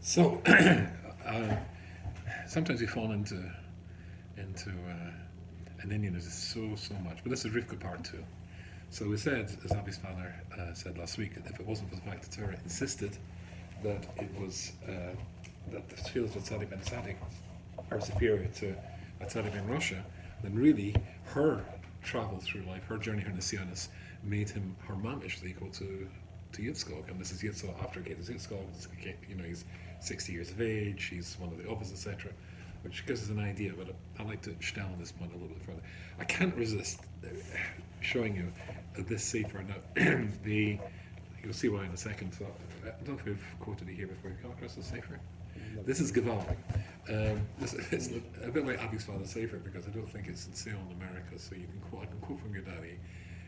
So sometimes we fall into an Indian is so much, but this is Rivka part two. So we said, as Abby's father said last week, that if it wasn't for the fact that Torah insisted that it was that the fields of Tzaddik ben Tzaddik are superior to Tzaddik ben Russia, then really her travel through life, her journey, her Nisyanis, made him her mamish equal to Yitzchak, and this is Yitzchak after Kate is Yitzchak. He's 60 years of age, he's one of the others, etc., which gives us an idea. But I'd like to stay on this point a little bit further. I can't resist showing you this sefer. Now, you'll see why in a second. So I don't know if we've quoted it here before. You've come across the sefer. This is Gavaldic. This is a bit like Abby's father's sefer because I don't think it's in sale in America. So you can quote. I can quote from your daddy,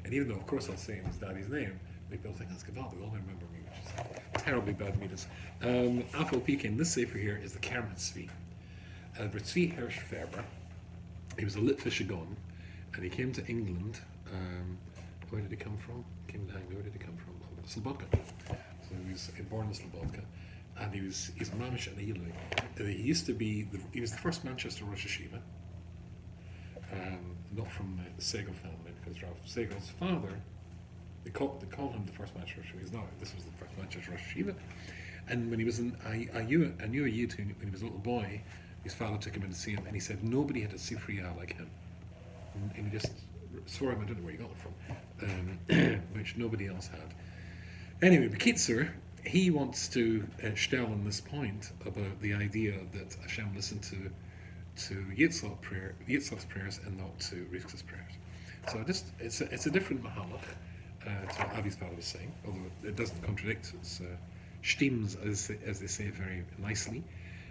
and even though of course I'll say his daddy's name, they'll think that's Gavaldic. All they remember me, which is terribly bad meters. Afal Pekin. This sefer here is the Kermit Tzvi. Tzvi Hirsch Ferber. He was a Litvish Gon, and he came to England. Where did he come from? Came to Hungary. Where did he come from? Slobodka. So he was born in Slobodka, and he's mamish and he used to be he was the first Manchester Rosh Hashiva, not from the Segal family, because Ralph Segal's father, they called him the first Manchester Rosh Hashiva. No, this was the first Manchester Rosh Hashiva. And when he was in, I knew a Yid when he was a little boy, his father took him in to see him, and he said nobody had a Sifriya like him. And he just swore him, I don't know where he got it from, which nobody else had. Anyway, Bekitzer, he wants to stell on this point about the idea that Hashem listened to Yitzchak's prayers and not to Rivka's prayers. So it's a different mahalach to what Avi's father was saying, although it doesn't contradict. It's stims, as they say very nicely.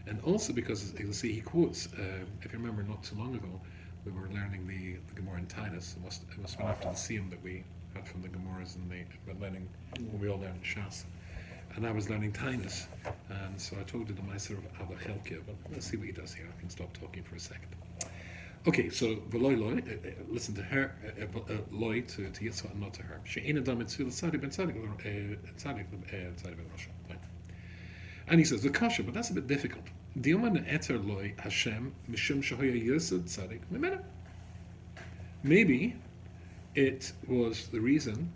And also because, you'll see, he quotes, if you remember not too long ago, we were learning the Gemara in Titus. It must have been after the Siyum that we had from the Gemaras and when we all learned Shas. And I was learning Titus, and so I told you the Meiser of Abba Chelkia, but let's see what he does here. I can stop talking for a second. Okay, so V'loi Loi, listen to her, Loi to Yitzhak and not to her. She'ena dam etzvil tzaddik ben tzaddik ben Russia. And he says, the kasha, but that's a bit difficult. Maybe it was, the reason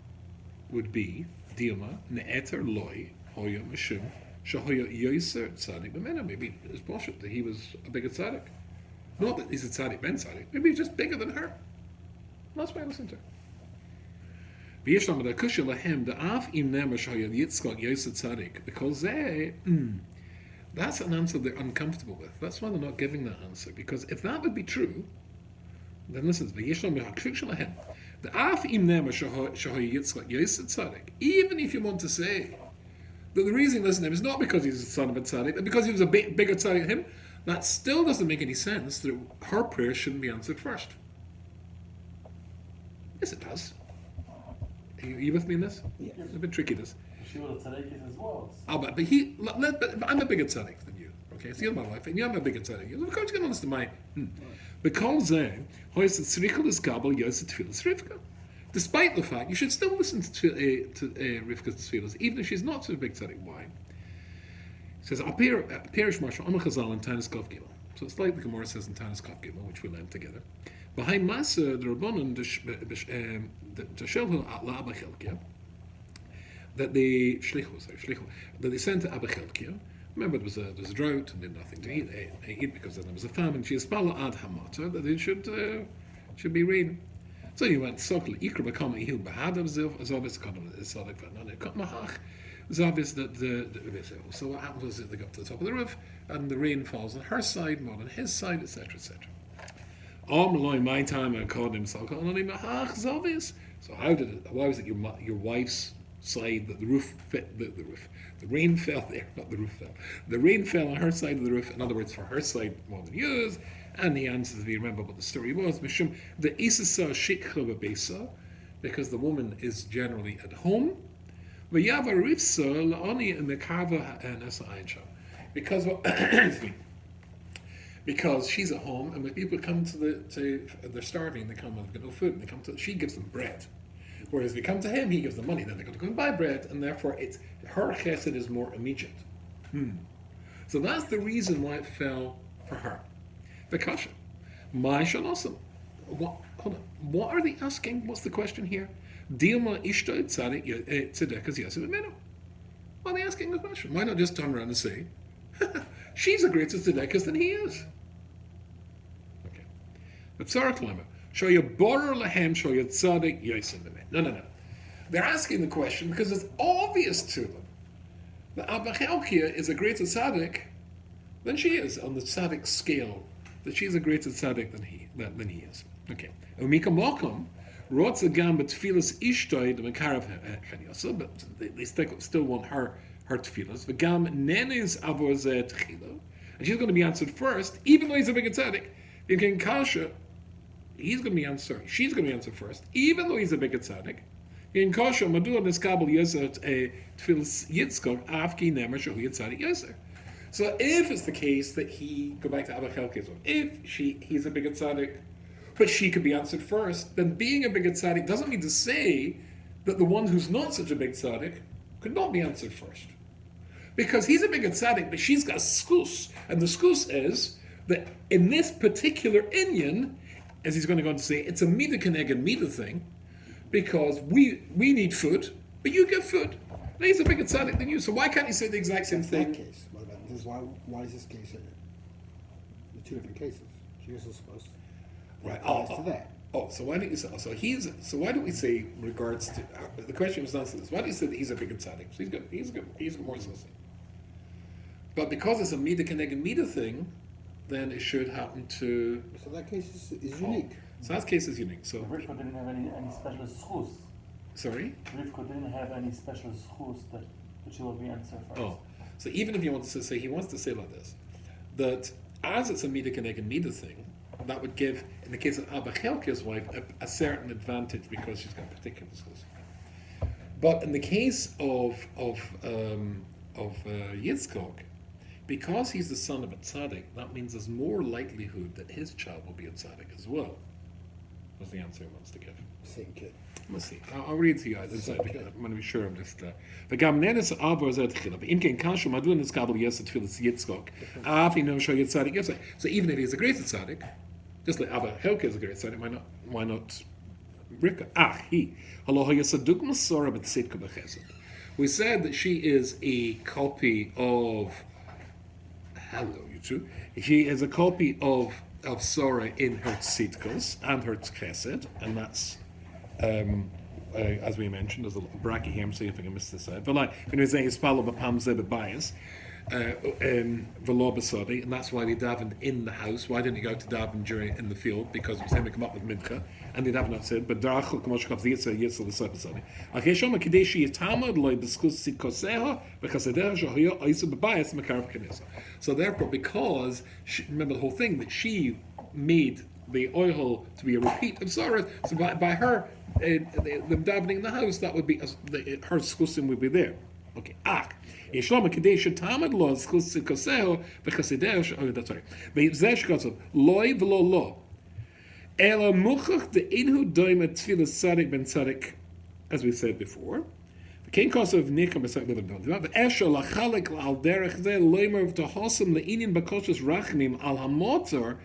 would be Dilma ne'eter loy hoya mishum shahoya yoser tzaddik b'mena. Maybe it's bullshit that he was a bigger tzaddik. Not that he's a tzaddik ben tzaddik. Maybe he's just bigger than her. That's why I listen to her. Because that's an answer they're uncomfortable with. That's why they're not giving that answer. Because if that would be true, then listen, even if you want to say that the reason he listened to him is not because he's the son of a tzaddik, but because he was a bigger tzaddik than him, that still doesn't make any sense that her prayer shouldn't be answered first. Yes, it does. Are you with me in this? Yes. It's a bit tricky, this. She was a tzaddik as well. Oh, but I'm a bigger tzaddik than you. Okay, so you're my wife, and you're a bigger tzaddik. Of course, you can understand my. Because despite the fact, you should still listen to Rivka's tefillas, even if she's not so big tzaddik. Why? It says, Perish Marshal Amachazal in Tanis Kov Gimel. So it's like the Gemara says in Tanis Kov Gimel, which we learned together. Behind Masa, the Rabbanon, the Shelhu Atla Abba Chelkia, that they sent to Abba Chelkia. Remember, there was a drought and they had nothing to eat. They eat because then there was a famine. She spala ad hamata that it should be rain. So he went sokle ikra bakama ihu bahadav zavis kadam sadak vanane katmahach. It's obvious that so what happened was that they got to the top of the roof and the rain falls on her side, not on his side, etc., etc. My time I called him so how did it? Why was it your wife's side that the roof fit the roof? The rain fell there, not the roof fell. The rain fell on her side of the roof. In other words, for her side more than yours. And the answer, if you remember what the story was, Mishum the Isasa Shikha Besa, because the woman is generally at home. V'yava Rifsa La'oni and Mekava and Esa Ainsha. Because because she's at home, and when people come they're starving, they come and they've got no food, and they come to, she gives them bread. Whereas they come to him, he gives them money, then they got to go and buy bread, and therefore her chesed is more immediate. So that's the reason why it fell for her. The kasha. My shalosim. Hold on. What are they asking? What's the question here? Dilma ishta tzedekas yosef imenu. Why are they asking the question? Why not just turn around and say, she's a greater tzedekas than he is? Okay. But Sarah Klima. Show you borer lahem, show you tzaddik yosef imenu. No. They're asking the question because it's obvious to them that Abba Chelkia is a greater tzaddik than she is on the tzaddik scale. That she's a greater tzaddik than he is. Okay. Umika mokum rotza gam betfilas ishtoi the mekarav chanyosa, but they still want her tefillas. V'gam nenes avozeh tchilo, and she's going to be answered first, even though he's a big tzaddik. In King Kasha, she's going to be answered first, even though he's a big tzaddik. In Kasha, madua neskabel yoser tefillas yitzkok afki nemer shahu yitzadik yoser. So if it's the case that go back to Abba Chelki's one, if he's a bigger tzaddik, but she could be answered first, then being a bigger tzaddik doesn't mean to say that the one who's not such a big tzaddik could not be answered first. Because he's a bigger tzaddik, but she's got a skus, and the skus is that in this particular inyan, as he's going to go on to say, it's a mida keneged mida thing, because we need food, but you get food. Now he's a bigger tzaddik than you, so why can't he say the exact same thing? Case. Why is this case in it? The two different cases. She was supposed to. Right. To that. So why don't you say? So why don't we say regards to the question was not this? Why do you say that he's a bigger tzaddik? So he's good. He's more associated. But because it's a mida keneged mida thing, then it should happen to. So that case is unique. So that case is unique. So Rivka didn't have any special schus. Sorry. Rivka didn't have any special schus that she will be answered first. Oh. So even if he wants to say like this, that as it's a mida keneged mida thing, that would give, in the case of Abba Chelkia's wife, a certain advantage because she's got particular schus. But in the case of Yitzchok, because he's the son of a tzaddik, that means there's more likelihood that his child will be a tzaddik as well. Was the answer he wants to give. Same kid. Let's see. I'll read to you guys inside because I'm going to be sure I'm just. וגם ננס אבו זה התחילה. ואם כן קשו, מדוע נזכבל יסר תפילת יצחוק? אף אם נמשל יצחק יסר. So even if he's a great tzaddik, just like Abba Chelkia is a great tzaddik, why not Rivka? He. Halo hayasaduk masora b'tzitka b'chesed. We said that she is a copy of. Hello, you two. She is a copy of Sora in her tzidkas and her chesed, and that's. As we mentioned, there's a little bracket here. I'm seeing if I can miss this out. But like when we say his follow the palm zeb bias, v'lo b'sodi, and that's why they davened in the house. Why didn't he go to daven in the field? Because it was him to come up with mincha, and they davened outside. But darachol kamoshkav ziyitza yitza l'sod. Okay, shoma kadeshi yitamad loy b'skus sitkoseha b'chasadeh shohaya oisa b'bias mekarav kanisa. So therefore, because remember the whole thing that she made the oil to be a repeat of Sarah, so by her them davening in the house, that would be her skusim would be there. Okay. Yeshlama kadesh tamad lo skus koseho b'chasideh. Oh, that's right. V'zesh kotzav loy v'lo lo. Ela muchach de inhu doimet tfilas tzadik ben tzadik, as we said before. The king kotzav nikam b'sak living don. The esha lachalik al derech ze loymer v'tahosam leinin b'koshas rachnim al hamotzar.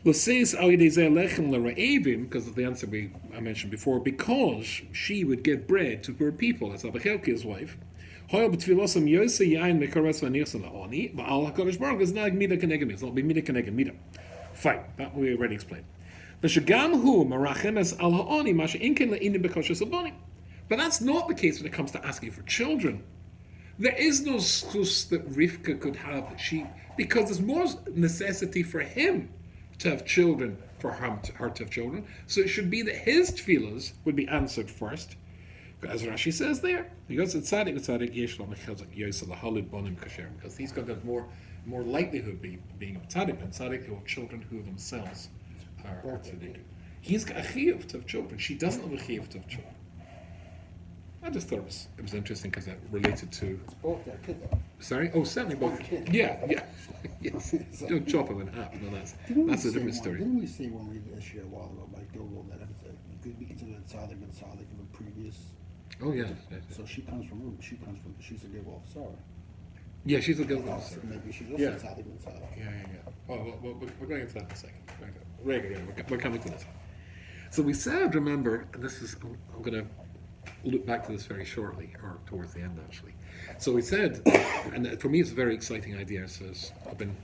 Because of the answer I mentioned before, because she would give bread to poor people, as Abba Chelkia's wife. Fine, that we already explained. But that's not the case when it comes to asking for children. There is no schus that Rivka could have because there's more necessity for him to have children, for her to have children. So it should be that his tefillas would be answered first. As Rashi says there, he goes to tzaddik yesh lo mechazak yosel lahalid bonim kasher, because he's got that more likelihood being a tzaddik, and tzaddik who have children who themselves are tzaddik. He's got a chiyuv to have children. She doesn't have a chiyuv to have children. I just thought it was interesting because that related to. It's both their kid though. Sorry? Oh, certainly both. Yeah. Yes. Don't chop them in half. No, that's a different story. Didn't we say when we did this year a while ago, like Gilgal, that if you could be considered a tzaddik and tzaddik of a previous. Oh yeah. So she's a Gilgal of Sarah. Yeah, she's a guild So officer. maybe she's also Yeah. tzaddik mitzvah. Yeah. Well, we're going into that in a second. We're coming to this. So we said, remember, and this is, I'm going to look back to this very shortly, or towards the end actually. So we said, and for me it's a very exciting idea, so I've been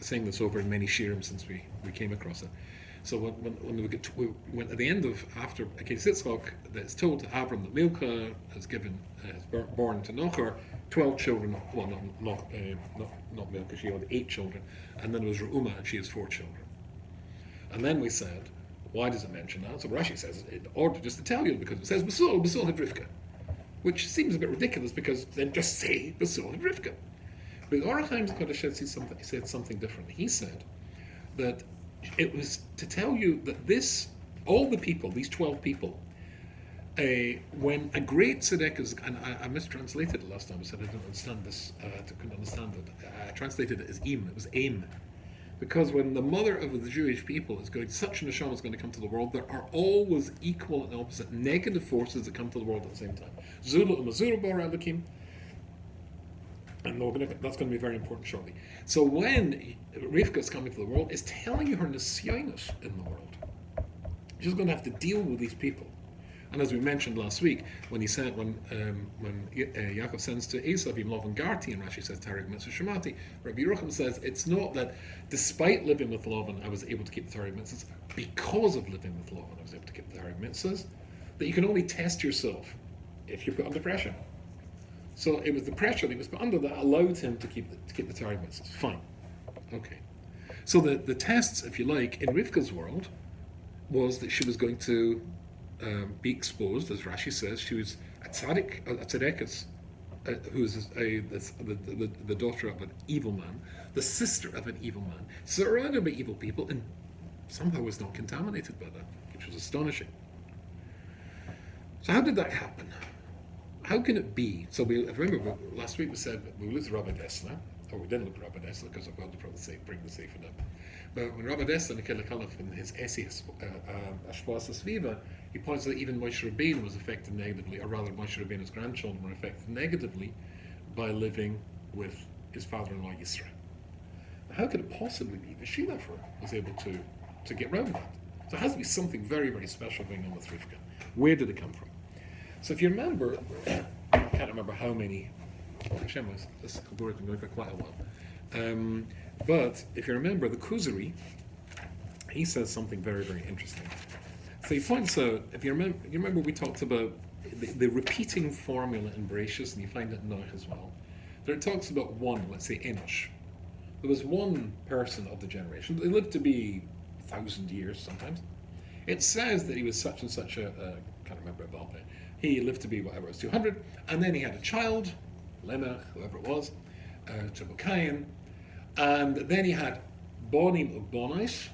saying this over in many shirim since we came across it. So when we get to, when at the end of, after Akis Yitzchak, it's told to Abram that Milcah has born to Nochor 12 children, well not Milcah, she had 8 children, and then there was Reumah and she has 4 children. And then we said, why does it mention that? So Rashi says, in order just to tell you, because it says Basul had Rivka, which seems a bit ridiculous because then just say Basul had Rivka. But Orach Chaim Kodesh said something different. He said that it was to tell you that all the people, these 12 people, when a great tzedek is, and I mistranslated it last time, I said I didn't understand this, couldn't understand it. I translated it as im, it was aim. Because when the mother of the Jewish people is going, such an neshama is going to come to the world, there are always equal and opposite negative forces that come to the world at the same time. Zulu and Mazuru bar Elokim, and that's going to be very important shortly. So when Rivka is coming to the world, it's telling you her nisyonos in the world. She's going to have to deal with these people. And as we mentioned last week, when Yaakov sends to Esav, Yimlov and Garti, and Rashi says, Tarik Mitzvah Shemati, Rabbi Yerucham says, it's not that despite living with Lavan, I was able to keep the Tarik Mitzvahs, because of living with Lavan, I was able to keep the Tarik Mitzvahs, that you can only test yourself if you're put under pressure. So it was the pressure that he was put under that allowed him to keep the Tarik Mitzvahs. Fine. Okay. So the tests, if you like, in Rivka's world, was that she was going to be exposed, as Rashi says. She was a tzaddikus, who is the daughter of an evil man, the sister of an evil man, surrounded by evil people, and somehow was not contaminated by that, which was astonishing. So how did that happen? How can it be? So remember last week we said we looked at Rabbi Dessler, or we didn't look at Rabbi Dessler because I've got to bring the Sefer up. But when Rabbi Dessler in his essay Ashbas Sviva, he points out that even Moshe Rabbeinu was affected negatively, or rather Moshe Rabbeinu's grandchildren were affected negatively by living with his father-in-law Yisra. Now, how could it possibly be that she therefore was able to get around that? So there has to be something very, very special going on with Rivka. Where did it come from? So if you remember, I can't remember how many, Hashem, this Kabur has been going for quite a while. But if you remember, the Kuzari, he says something very, very interesting. So he points out, if you remember we talked about the repeating formula in Bereshis, and you find it in Noach as well. There it talks about one, let's say Enosh. There was one person of the generation. They lived to be 1,000 years sometimes. It says that he was such and such a can't remember about it. He lived to be whatever it was, 200, and then he had a child, Lemach, whoever it was, Chabukayan, and then he had Bonim of Bonais,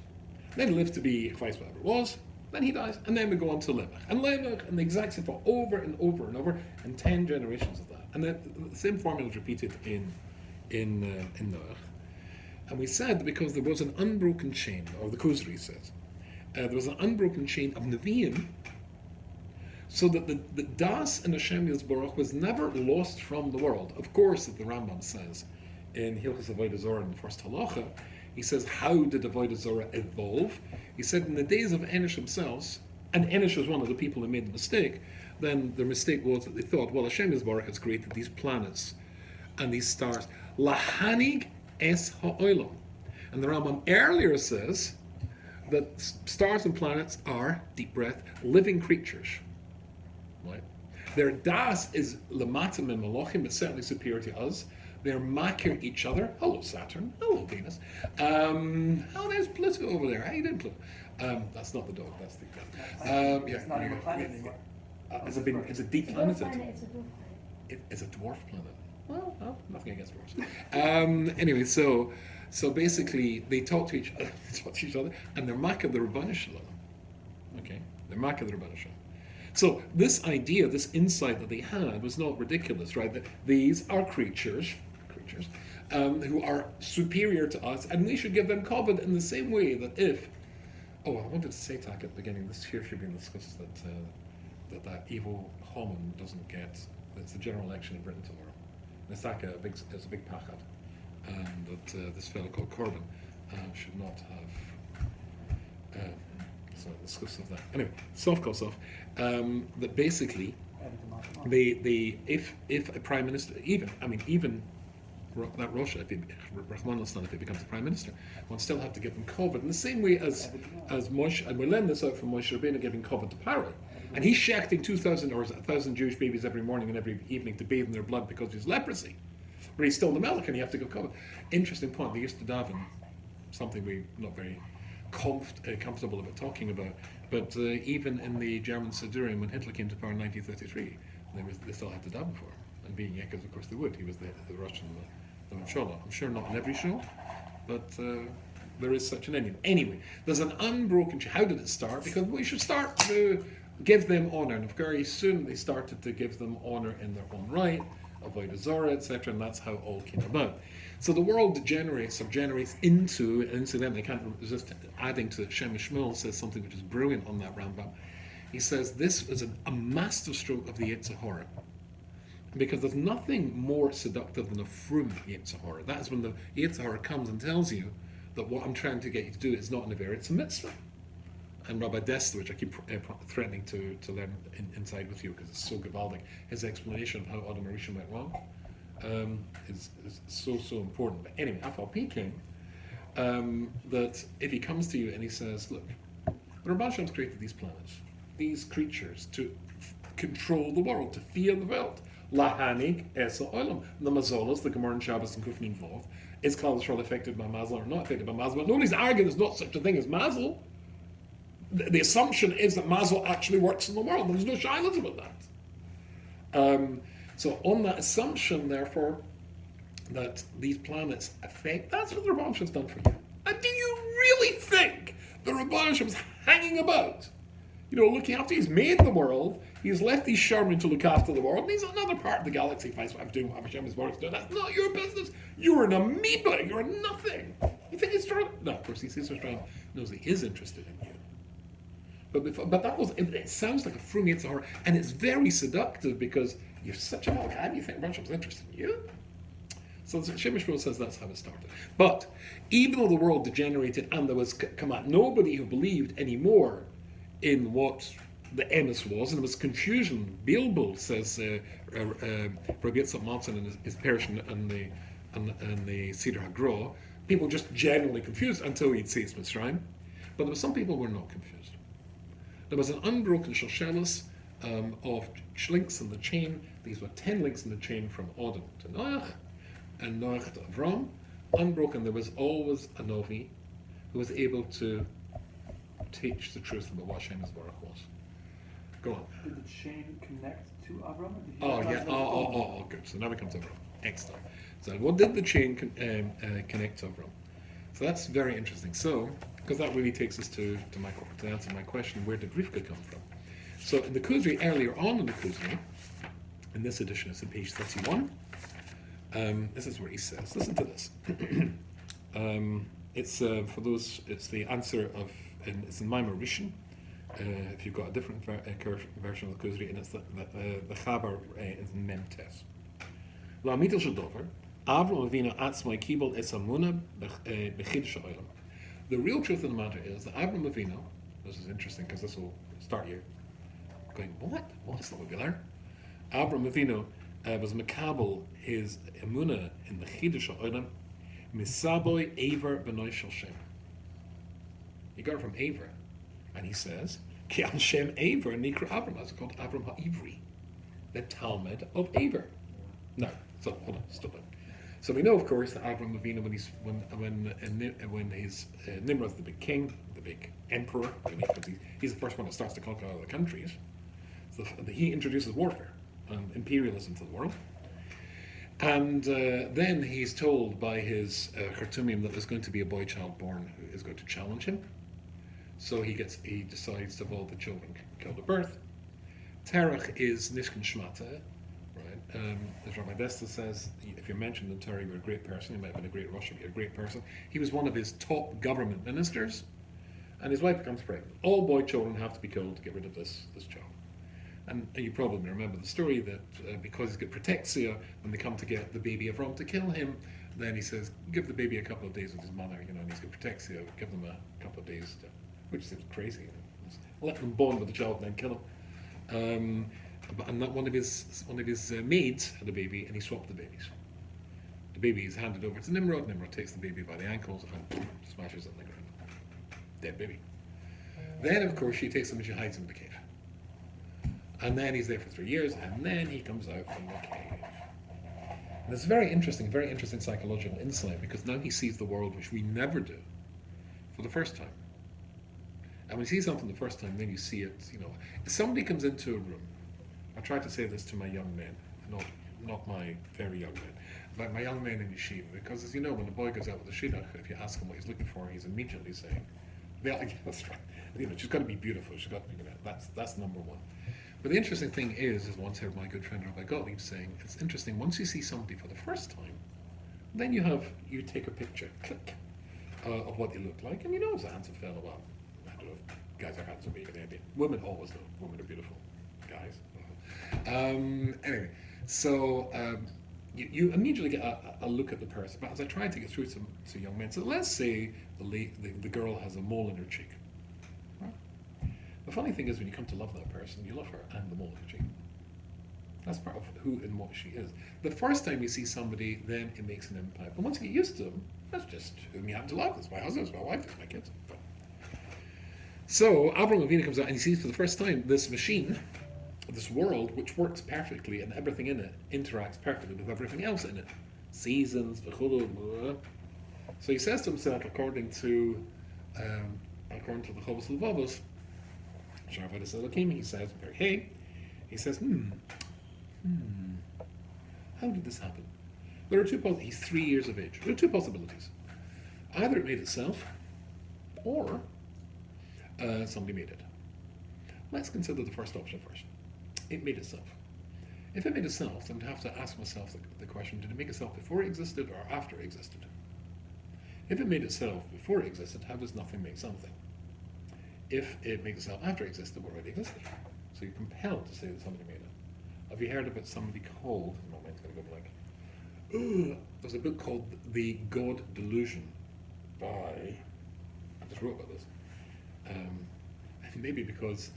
then he lived to be twice whatever it was, then he dies, and then we go on to Lemach. And Lemach, and the exact same for over and over and over, and 10 generations of that. And then the same formula is repeated in Noach. And we said that because there was an unbroken chain, or the Kuzari says, there was an unbroken chain of Nevi'im, so that the Das in Hashem Yisborach was never lost from the world. Of course, as the Rambam says in Hilchos Avodah Zorah in the first halacha, he says, how did Avodah Zorah evolve? He said, in the days of Enosh themselves, and Enosh was one of the people who made the mistake, then their mistake was that they thought, well, Hashem Yisborach has created these planets and these stars. Lahanig es ha'olam. And the Rambam earlier says that stars and planets are, deep breath, living creatures. Right? Their das is lamatim and malachim, but certainly superior to us. They're makir each other. Hello, Saturn. Hello, Venus. Oh, there's Pluto over there. How you doing, Pluto? That's not the dog. That's the It's not even a planet anymore. It's a deep Dwarf planet. planet, it's a dwarf planet. It's a dwarf planet. Well, nothing against dwarfs. Anyway, so basically they talk to each other, and they're makir the Rabbanu Shalom. Okay, they're makir the Rabbanu Shalom. So this idea, this insight that they had was not ridiculous, right? That these are creatures who are superior to us, and we should give them kavod in the same way that if, I wanted to say Tak at the beginning, this here should be discussed that evil Haman doesn't get, it's the general election in Britain tomorrow. It's like it's a big pachad, and that this fellow called Corbyn should not have. So discuss of that. Anyway, soft call soft. That basically, if a prime minister, even that Russia, if he becomes a prime minister, one still have to give him COVID in the same way as Moshe, and we learn this out from Moshe Rabbeinu giving COVID to Paro, and he's shechting 2,000 or 1,000 Jewish babies every morning and every evening to bathe in their blood because of his leprosy, where he's still in the milk and you have to give COVID. Interesting point. They used to daven, something we're not very comfortable about talking about, but even in the German Sidurim, when Hitler came to power in 1933, they still had to daven for him. And being Yaakov, of course, they would. He was the Russian, the Menshola. I'm sure not in every show, but there is such an Indian. Anyway, there's an unbroken. How did it start? Because we should start to give them honor, and very soon they started to give them honor in their own right, avoid Zorah, etc., and that's how it all came about. So the world subgenerates into, and incidentally, I can't resist adding to Shem Shmuel says something which is brilliant on that Rambam. He says this is a masterstroke of the Yitzhahara. Because there's nothing more seductive than a frum Yitzhahara. That is when the Yitzhahara comes and tells you that what I'm trying to get you to do is not an Avera, it's a mitzvah. And Rabbi Desta, which I keep threatening to learn inside with you because it's so gewaldic, his explanation of how Adam Arisha went wrong is so important. But anyway, Afal Peking, that if he comes to you and he says, look, the Rabban Shem's created these planets, these creatures to control the world, to fear the world. Lahanig Esa Olam. The Mazolas, the Gemara and Shabbos and Kufnin Vov, is Klal Yisrael affected by Mazel or not affected by Mazel? But nobody's arguing there's not such a thing as Mazel. The assumption is that Mazel actually works in the world. There's no shilas about that. So on that assumption, therefore, that these planets affect, that's what the Rebbe has done for you. And do you really think the Rebbe was hanging about? Looking after, he's made the world, he's left these Sherman to look after the world, and he's another part of the galaxy, fights what I'm doing, what Hashem is doing. That's not your business. You're an amoeba, you're nothing. You think he's trying? No, of course, he sees what's trying, knows he is interested in you. But that was, it sounds like a frum Yitzhahara, and it's very seductive because you're such a Malach, and you think Hashem's interested in you? So Shem Shmuel says that's how it started. But even though the world degenerated and there was nobody who believed anymore in what the emes was, and there was confusion. Bilbul says Rabbi Yitzchak Maltzin in his Persian and the Seder HaGro, people just generally confused until he'd sees Mitzrayim. But there were some people who were not confused. There was an unbroken shalshelis of links in the chain. These were 10 links in the chain from Adam to Noach and Noach to Avram. Unbroken, there was always a Novi who was able to teach the truth about what Shem's Baruch was. Go on. Did the chain connect to Avram? Good. So now we come to Avram. Excellent. So what did the chain connect to Avram? So that's very interesting. So, because that really takes us to answer my question, where did Rivka come from? So in the Kuzri, earlier on in the Kuzri, in this edition, it's on page 31, this is where he says, listen to this. It's for those, it's the answer of, and it's in Maimar Rishon, if you've got a different version of the Kuzri, and it's the Chaber is Memtes. La mitel shadover, Avram Avinu atzmai kibel es amuna b'chidush ha'olam. The real truth of the matter is that Avram Avinu, this is interesting because this will start you going, what? What's that we learn? Avram Avinu was makabel his amuna in the chidush ha'olam misaboy aver b'noi shel Shem. He got it from Aver, and he says, Ki al Shem Aver Nikra Avram, as called Avram HaIvri, the Talmud of Aver. No, so hold on, stop it. So we know, of course, that Avram Avinu, when he's Nimrod, the big king, the big emperor, because he's the first one that starts to conquer other countries. So he introduces warfare and imperialism to the world. And then he's told by his Khartoumim that there's going to be a boy child born who is going to challenge him. So he decides to have all the children killed at birth. Terach is Nishkan Shmata, right? As Rabbi Desta says, if you're mentioned in Torah, you're a great person. You might have been a great Rosh, but you're a great person. He was one of his top government ministers, and his wife becomes pregnant. All boy children have to be killed to get rid of this child. And you probably remember the story that because he's got protexia, when they come to get the baby Avram to kill him, then he says, give the baby a couple of days with his mother, and he's got protexia, give them a couple of days, which seems crazy. Let them bond with the child and then kill him. And that one of his maids had a baby, and he swapped the babies. The baby is handed over to Nimrod. Nimrod takes the baby by the ankles and smashes it in the ground. Dead baby. Then, of course, she takes him and she hides him in the cave. And then he's there for 3 years, and then he comes out from the cave. And it's very interesting psychological insight, because now he sees the world which we never do for the first time. And when you see something the first time, then you see it, If somebody comes into a room, I try to say this to my young men, not my very young men, but my young men in yeshiva, because as you know, when a boy goes out with a shidduch, if you ask him what he's looking for, he's immediately saying, yeah, that's right. She's got to be beautiful, she's got to be, that's number one. But the interesting thing is once I heard my good friend Rabbi Gottlieb saying, it's interesting, once you see somebody for the first time, then you take a picture, click, of what they look like, and it's a handsome fellow. Well, I don't know if guys are handsome, but you get the idea. Women always know, women are beautiful, guys. Anyway, so you immediately get a look at the person. But as I try to get through to young men, so let's say the girl has a mole in her cheek. The funny thing is, when you come to love that person, you love her and the mole in her cheek. That's part of who and what she is. The first time you see somebody, then it makes an impact. But once you get used to them, that's just whom you happen to love. That's my husband, that's my wife, that's my kids. So Avram Avinu comes out and he sees for the first time this machine, this world, which works perfectly, and everything in it interacts perfectly with everything else in it. Seasons, v'chulu, blah. So he says to himself, according to the Chovos Levavos, he says, he says, how did this happen? There are he's 3 years of age. There are two possibilities. Either it made itself, or somebody made it. Let's consider the first option first. It made itself. If it made itself, then I'd have to ask myself the question, did it make itself before it existed or after it existed? If it made itself before it existed, how does nothing make something? If it made itself after it existed, it already existed. So you're compelled to say that somebody made it. Have you heard about somebody called, no, mine's going to go blank. There's a book called The God Delusion by, I just wrote about this. Maybe because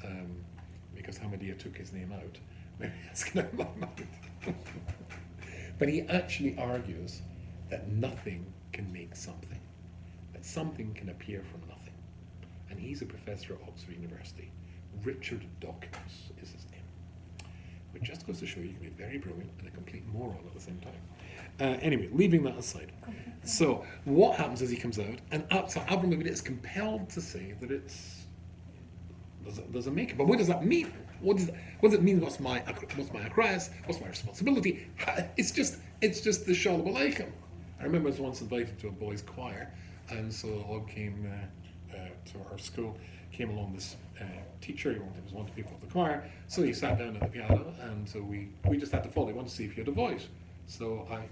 Hamadiyya took his name out. Maybe that's going to my mind. But he actually argues that nothing can make something. That something can appear from nothing. And he's a professor at Oxford University. Richard Dawkins is his name. Which just goes to show you can be very brilliant and a complete moron at the same time. Anyway, leaving that aside. So what happens is he comes out, and so Avram Avinu is compelled to say that there's a maker. But what does that mean? What does it mean? What's my akras? What's my responsibility? It's just the shalom aleichem. I remember I was once invited to a boys' choir, and so along came to our school. Came along this teacher. He was one of the people of the choir. So he sat down at the piano, and so we just had to follow. He wanted to see if he had a voice. So I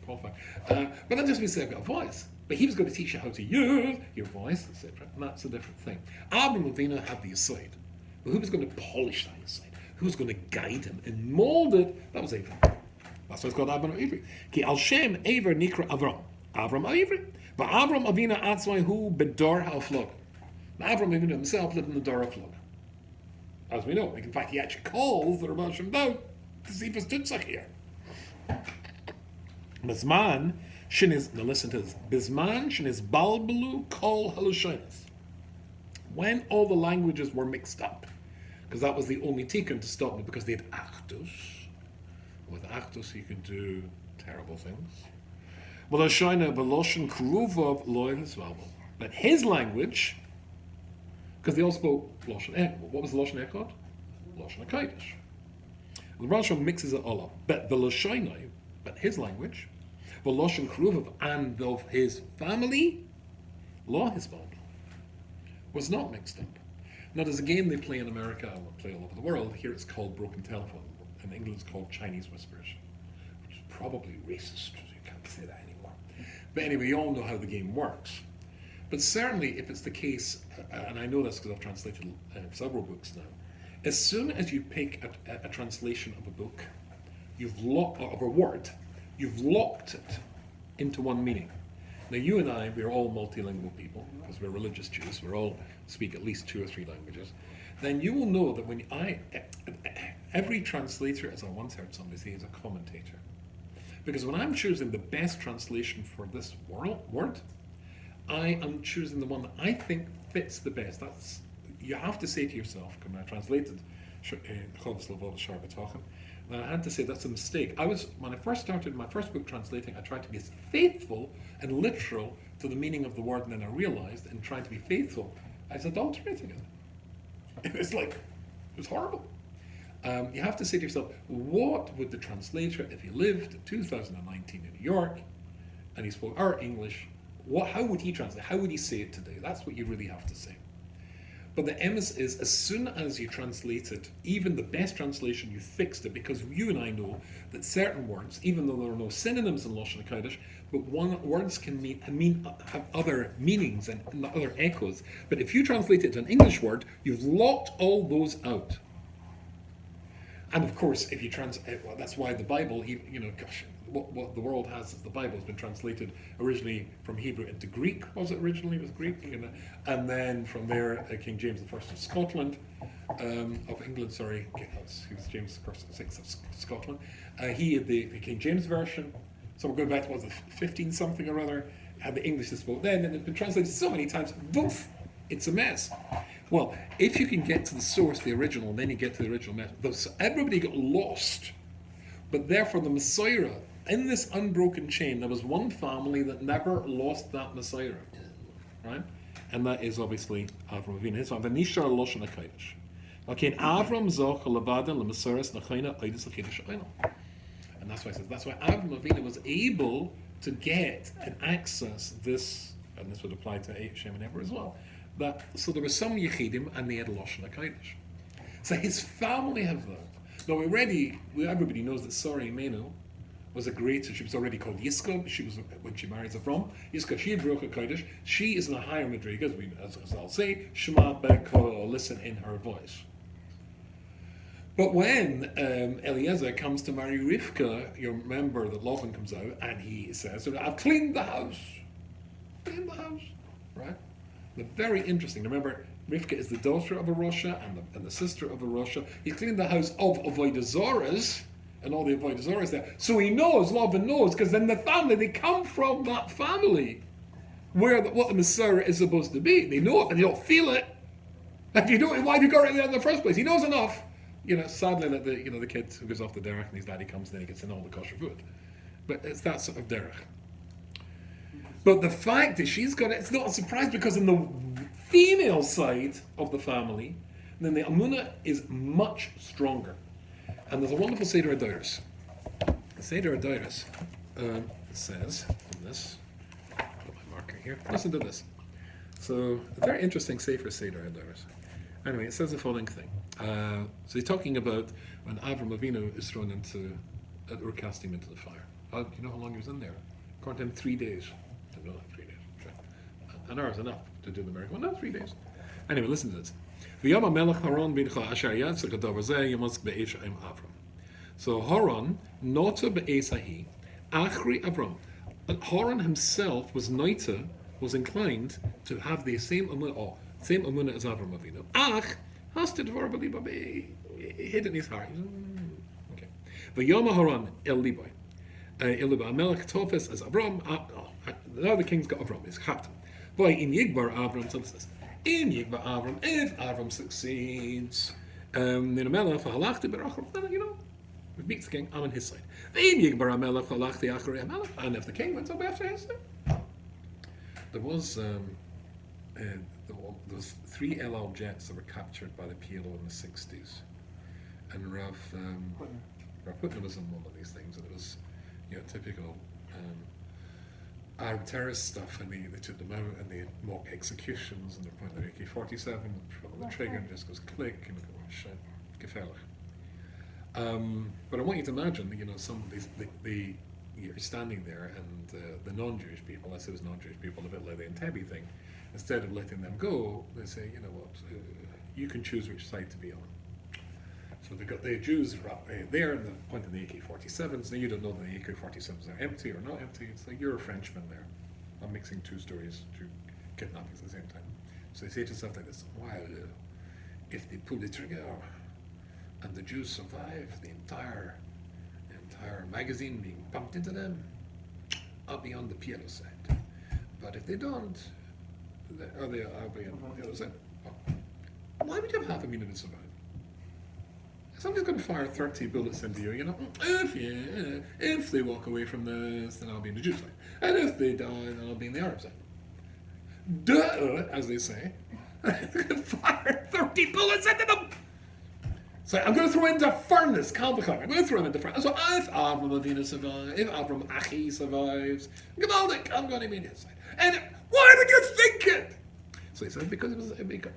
qualified. But that just means I've got a voice. But he was going to teach you how to use your voice, etc. And that's a different thing. Avram Avinu had the aside. But who was going to polish that aside? Who was going to guide him and mold it? That was Avram. That's why it's called Avram Avinu. Ki al Shem Aver Nikra Avram. Avram Avinu. But Avram Avinu atzvai hu bedor ha'aflog. Avram Avinu himself lived in the Dor HaFlog. As we know. In fact, he actually calls the Rebbe Shem down to see if it's Titzach here. Bizman sheniz, now listen to this. Bizman sheniz balbelu kol halushonis. When all the languages were mixed up, because that was the only tikkun to stop them, because they had achdus. With achdus you can do terrible things. But his language, because they all spoke Lashon. What was the Lashon Echad? Lashon HaKodesh. The Rashi mixes it all up. But the Lashonai, but his language, the Lashon Kruvav and of his family, Law his Bible, was not mixed up. Now there's a game they play in America, and play all over the world. Here it's called Broken Telephone. In England it's called Chinese Whispers, which is probably racist. You can't say that anymore. But anyway, you all know how the game works. But certainly, if it's the case, and I know this because I've translated several books now, As soon as you pick a translation of a book, of a word, you've locked it into one meaning. Now, you and I, we're all multilingual people because we're religious Jews. We all speak at least 2 or 3 languages. Then you will know that every translator, as I once heard somebody say, is a commentator. Because when I'm choosing the best translation for this word, I am choosing the one that I think fits the best. You have to say to yourself, when I translated and I had to say that's a mistake. When I first started my first book translating, I tried to be as faithful and literal to the meaning of the word, and then I realized in trying to be faithful, I was adulterating it. It was horrible. You have to say to yourself, what would the translator, if he lived in 2019 in New York, and he spoke our English, how would he translate? How would he say it today? That's what you really have to say. But the emes is, as soon as you translated, even the best translation, you fixed it, because you and I know that certain words, even though there are no synonyms in Lashon HaKodesh, but words can have other meanings and other echoes. But if you translate it to an English word, you've locked all those out. And of course, if you that's why the Bible, what the world has as the Bible has been translated originally from Hebrew into Greek. Was it originally? It was Greek, and then from there, King James I of Scotland, of England. Sorry, he was James VI of Scotland. He had the King James version. So we're going back to the 15 something or other. Had the English that spoke then, and it's been translated so many times. Boof! It's a mess. Well, if you can get to the source, the original, then you get to the original message. Everybody got lost. But therefore, the Messiah, in this unbroken chain, there was one family that never lost that Messiah. Right? And that is obviously Avram Avinu. His father, Nishar Loshan HaKodesh. Okay, Avram Zoch Lavadan L'Maseres Nachayna Oidus L'Kedesh Oinel. And that's why it says, that's why Avram Avinu was able to get and access this, and this would apply to Shem and Eber as well. So there were some Yechidim and they had Lashon HaKodesh. So his family have that. Now everybody knows that Sarah Imenu was she was already called Yiska. She was, when she marries Avram, Yiska, she had Baruch HaKodesh. She is in a higher madriga, as I'll say, Shema Beko, listen in her voice. But when Eliezer comes to marry Rivka, you remember that Lavan comes out and he says, I've cleaned the house. Cleaned the house, right? Very interesting. Remember, Rivka is the daughter of a Rasha and the sister of a Rasha. He's cleaned the house of Avodah Zarahs and all the Avodah Zarahs there. So he knows, Lavan knows, because then the family, they come from that family where what the Messiah is supposed to be. They know it, but they don't feel it. If you don't, why have you got it there in the first place? He knows enough. Sadly that the kid who goes off the derech and his daddy comes in and he gets in all the kosher food. But it's that sort of derech. But the fact that she's got it, it's not a surprise, because in the female side of the family, then the Amunah is much stronger. And there's a wonderful Seder Adoros. The Seder Adoros says, on this, put my marker here, listen to this. So, a very interesting Sefer Seder Adoros. Anyway, it says the following thing. So he's talking about when Avram Avinu is thrown or cast him into the fire. Do you know how long he was in there? According to him, 3 days. No, 3 days. An hour is enough to do the miracle. No, 3 days. Anyway, listen to this. So Haran, nota be'esahi, achri Avram. Haran himself was inclined to have the same amunah as Avram Avinu. Ach, hasted verbally babe, hid in his heart. Okay. V'yama Haran el liboy. Amelech Tofes as Avram. Now the king's got Avram, his captain. Boy, in Yigbar Avram, so this. In Yigbar Avram, if Avram succeeds, Amelech halachti berachor. It beats the king. I'm on his side. In Yigbar Amelech halachti achari Amelech, and if the king went up after his side, there was 3 El Al jets that were captured by the PLO in the 60s, and Rav Putnam was in one of these things, and it was typical Arab terrorist stuff, and they took them out and they had mock executions, and they're pointing their AK-47 on the trigger and it just goes click and shit, gefährlich. But I want you to imagine, some of these, you're standing there and the non-Jewish people, I say it was non-Jewish people, a bit like the Entebbe thing, instead of letting them go, they say, you can choose which side to be on. So they've got the Jews there in the point of the AK-47s. Now you don't know that the AK-47s are empty or not empty. It's like you're a Frenchman there. I'm mixing two stories, two kidnappings at the same time. So they say to yourself like this, wow, if they pull the trigger and the Jews survive the entire magazine being pumped into them, I'll be on the PLO side. But if they don't, I'll be on the other side. Well, why would you have 500,000 to survive? Somebody's going to fire 30 bullets into you, if they walk away from this, then I'll be in the Jew side. And if they die, then I'll be in the Arab side. Duh, as they say. They're going to fire 30 bullets into them! So I'm going to throw into furnace, Kalbachar. I'm going to throw him into furnace. So if Avram Avinu survives, if Avram Achi survives, I'm going to be in his side. And why would you think it? So he said, because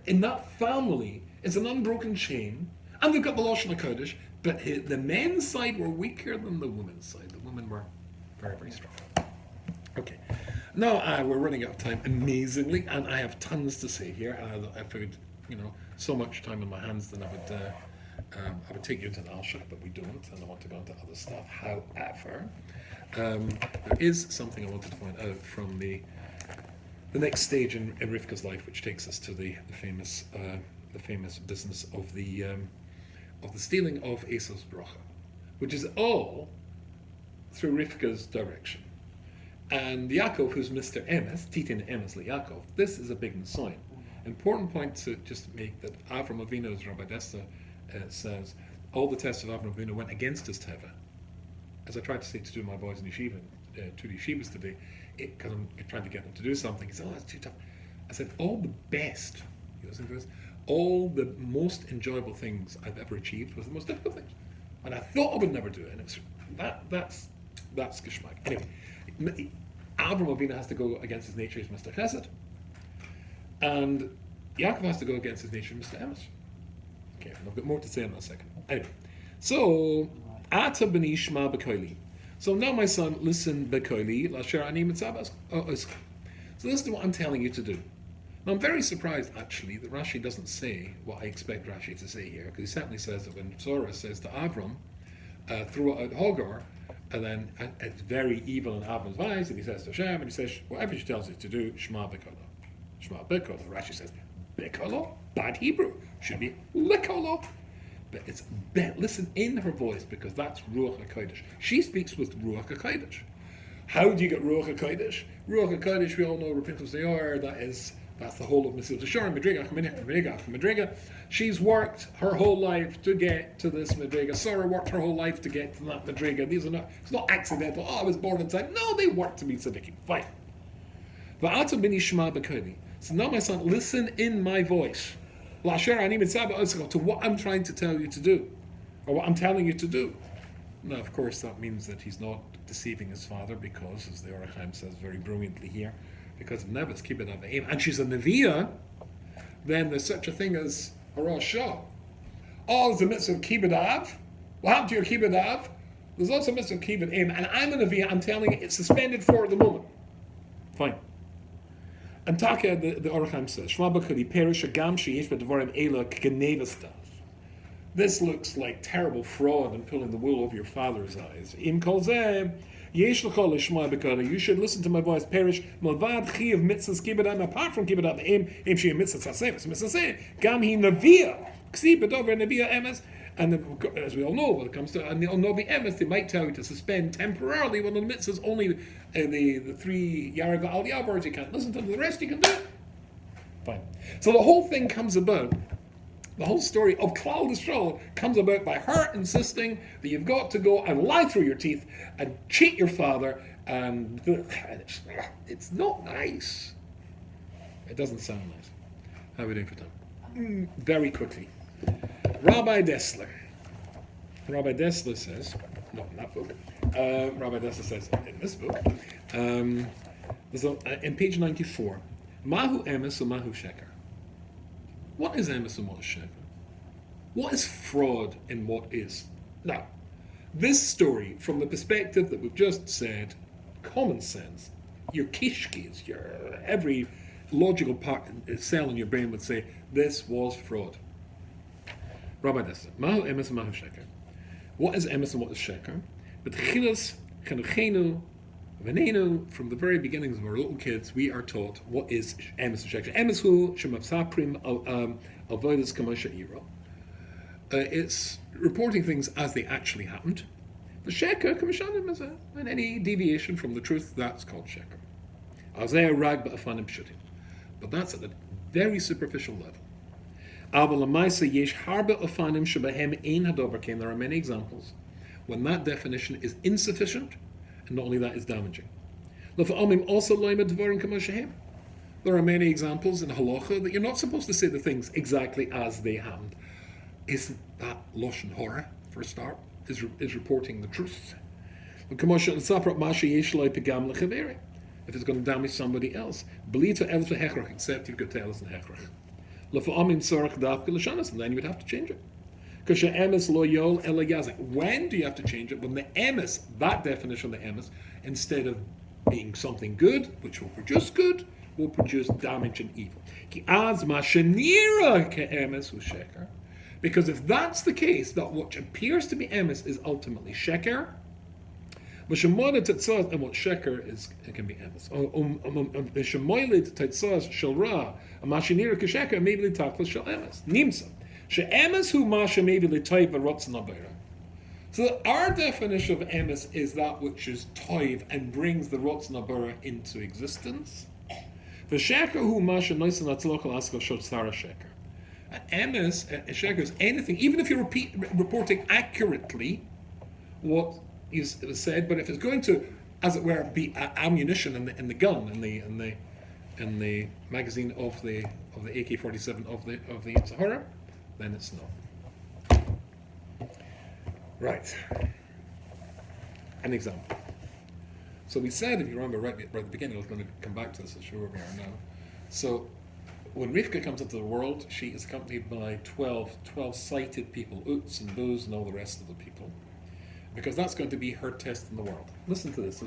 in that family, it's an unbroken chain, and they've got the Lashon HaKodesh, but the men's side were weaker than the women's side. The women were very, very strong. Okay. Now we're running out of time, amazingly, and I have tons to say here. I found, so much time on my hands that I would take you into the Alshach, but we don't, and I want to go into other stuff. However, there is something I wanted to point out from the next stage in Rivka's life, which takes us to the famous business of the stealing of Esau's bracha, which is all through Rivka's direction. And Yaakov, who's Mr. Emes, Titin Emes Yaakov, this is a big sign. Important point to just make that Avram Avinu, as Rabbi Desta says, all the tests of Avram Avinu went against his teva. As I tried to say to my boys in yeshiva, to the yeshivas today, because I'm trying to get them to do something, he said, that's too tough. I said, all the best, all the most enjoyable things I've ever achieved was the most difficult things. And I thought I would never do it, and it was, that's geschmack. Anyway, Avram Avinu has to go against his nature as Mr. Chesed, and Yaakov has to go against his nature as Mr. Emes. Okay, and I've got more to say in that second. Anyway, so Ata b'ni shma b'koili. So now, my son, listen b'koili l'asher ani mitzabas. So listen to what I'm telling you to do. Now, I'm very surprised, actually, that Rashi doesn't say what I expect Rashi to say here, because he certainly says that when Torah says to Avram, throw out Hagar, and then it's very evil in Avram's eyes, and he says to Hashem, and he says, whatever she tells you to do, Shema B'Kolo. Shema B'Kolo. Rashi says, B'Kolo, bad Hebrew, should be L'Kolo. But it's, listen in her voice, because that's Ruach HaKodesh. She speaks with Ruach HaKodesh. How do you get Ruach HaKodesh? Ruach HaKodesh, we all know, Repentance Neor, that's the whole of Mesil Tashar, Madriga. She's worked her whole life to get to this Madriga. Sarah worked her whole life to get to that Madriga. It's not accidental. I was born in time. No, they worked to be tzaddikim. Fine. So now, my son, listen in my voice. To what I'm trying to tell you to do, or what I'm telling you to do. Now, of course, that means that he's not deceiving his father, because, as the Orachaim says very brilliantly here, because of Nevis, Kibbut Av V'Em, and she's a Neviah, then there's such a thing as a Rosh Shah. Oh, there's a mitzvah of Kibbut Av. What happened to your Kibbut Av? There's also a mitzvah of Kibbut Em, and I'm a Neviah, I'm telling you, it's suspended for the moment. Fine. And Taka, the Orachaim says, Shema B'Kodi Perish Agam Sheyesh V'Devarim Ela K'Genevastas. This looks like terrible fraud and pulling the wool over your father's eyes. Im Kol Zeh, Yesh L'Chol L'Shema B'Kodi. You should listen to my voice. Perish Malvad Chiyav Mitzvahs Kibbut Am. Apart from Kibbut Am, Im Sheyeh Mitzvahs Hasevas Mitzvahs Gam Hi Neviah Ksi B'Dover Neviah Emes. And as we all know, when it comes to Novi Emes, they might tell you to suspend temporarily one of the mitzvahs, only the 3 Yarag Al Yavars you can't listen to, the rest you can do. Fine. So the whole thing comes about, the whole story of Klal Yisrael comes about by her insisting that you've got to go and lie through your teeth and cheat your father, and it's not nice. It doesn't sound nice. How are we doing for time? Very quickly. Rabbi Dessler says, not in that book, Rabbi Dessler says in this book, in page 94, Mahu Emes or Mahu Sheker. What is Emes and what is Sheker? What is fraud and what is? Now, this story, from the perspective that we've just said, common sense, your kishkis, your every logical cell in your brain would say, this was fraud. Rabbi Dessa. Mahu emes and mahu sheker. What is emes and what is sheker? But chilas chenuchenu v'nenu, from the very beginnings of our little kids, we are taught what is emes and sheker. Emes hu shemavsaprim avodas kamosha iro. It's reporting things as they actually happened. The sheker kamoshanim is and any deviation from the truth, that's called sheker. Azeh rag ba'afanim pshutim. But that's at a very superficial level. There are many examples when that definition is insufficient, and not only that, is damaging. There are many examples in halacha that you're not supposed to say the things exactly as they happened. Isn't that lashon hora, for a start? Is reporting the truth. If it's going to damage somebody else, except you've got to tell us in hechrach. And then you would have to change it. When do you have to change it? When the emes, that definition of the emes, instead of being something good, which will produce good, will produce damage and evil. Because if that's the case, that what appears to be emes is ultimately sheker, and what sheker is, it can be emes. So our definition of emes is that which is toiv and brings the rots nabara into existence. And emes, sheker is anything, even if you're reporting accurately what is said, but if it's going to, as it were, be ammunition in the gun, in the magazine of the AK-47 of the Sahara, then it's not. Right. An example. So we said, if you remember right at the beginning, I was going to come back to this, I'm sure where we are now. So when Rivka comes into the world, she is accompanied by 12 sighted people, Uts and Buz and all the rest of the people, because that's going to be her test in the world. Listen to this.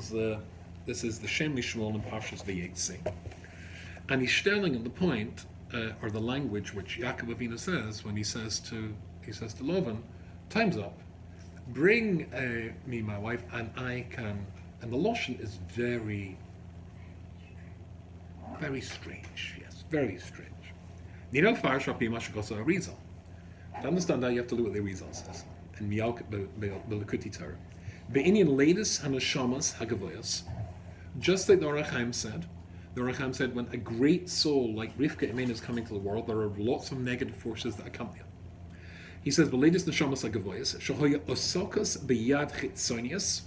This is the Shem Mishmol in Parshas Vayetzi. And he's stelling on the point, or the language which Yaakov Avinu says when he says to Lavan, time's up, bring me my wife and I can, and the Lashon is very, very strange, yes, very strange. You know, Farshah B'Mashikosa Arizal. To understand that, you have to look at the Arizal says. In Miyalk B'Likuti Torah. Be'inyan Leidus Hanashamas Hagavoyas. Just like the Orach Chaim said, when a great soul like Rivka Imen is coming to the world, there are lots of negative forces that accompany it. He says, Be'leidus Nashamas Hagavoyas, Shahoya Osokas B'Yad Chitzonias.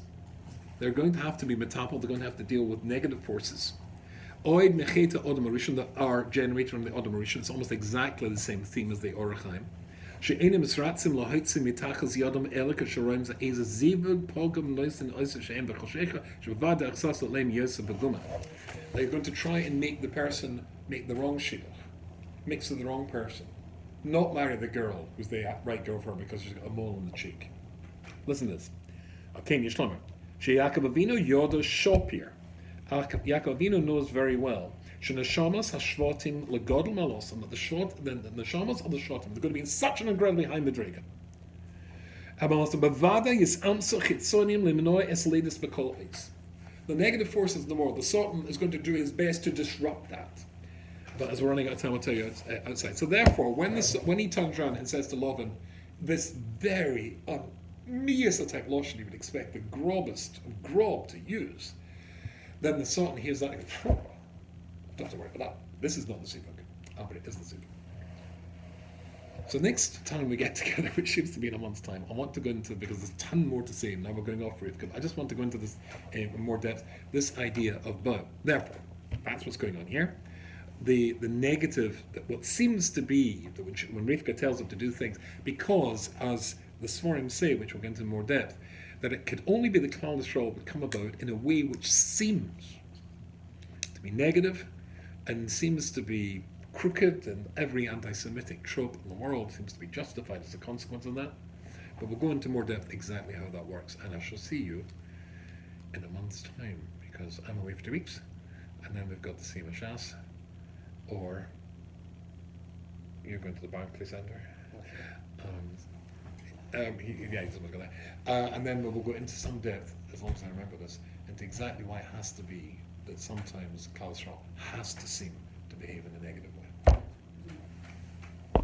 They're going to have to be metapel, they're going to have to deal with negative forces. Oid Mecheta Odom Arishon, that are generated from the Odom Arishon. It's almost exactly the same theme as the Orach Chaim. She'enim misratzim lohitzim mitachas yadam elika sharoim za'ez zivug pogam noisin oiser she'em b'choshecha she'vad achsas l'leim yosef b'guma. They're going to try and make the person make the wrong shidduch, mix with the wrong person, not marry the girl who's the right girl for her because she's got a mole on the cheek. Listen to this. Okay, Yishlomer. She'Yaakov Avinu yoda shopir. Yaakov Avinu knows very well. Shenashamas hashvatim legodel malos, and that the neshamas of the shvatim, they're going to be in such an incredibly high madrega. The negative forces in the world, the Sultan is going to do his best to disrupt that. But as we're running out of time, I'll tell you outside. So therefore, when he turns around and says to Lovin, this very Miyasa type lotion you would expect the grobest of grob to use, then the Sultan hears that. Don't have to worry about that. This is not the Zivug. But it is the Zivug. So next time we get together, which seems to be in a month's time, I want to go into, because there's a ton more to say, now we're going off Rivka, I just want to go into this in more depth, this idea of bow. Therefore, that's what's going on here. The negative, what seems to be, when Rivka tells him to do things, because, as the Svarim say, which we'll get into more depth, that it could only be the Klal Yisrael would come about in a way which seems to be negative, and seems to be crooked, and every anti-Semitic trope in the world seems to be justified as a consequence of that. But we'll go into more depth exactly how that works, and I shall see you in a month's time, because I'm away for 2 weeks, and then we've got the Sima Shas, or you're going to the Barclays Centre. He's almost got that. And then we'll go into some depth, as long as I remember this, into exactly why it has to be that sometimes Klaus Schwab has to seem to behave in the negative.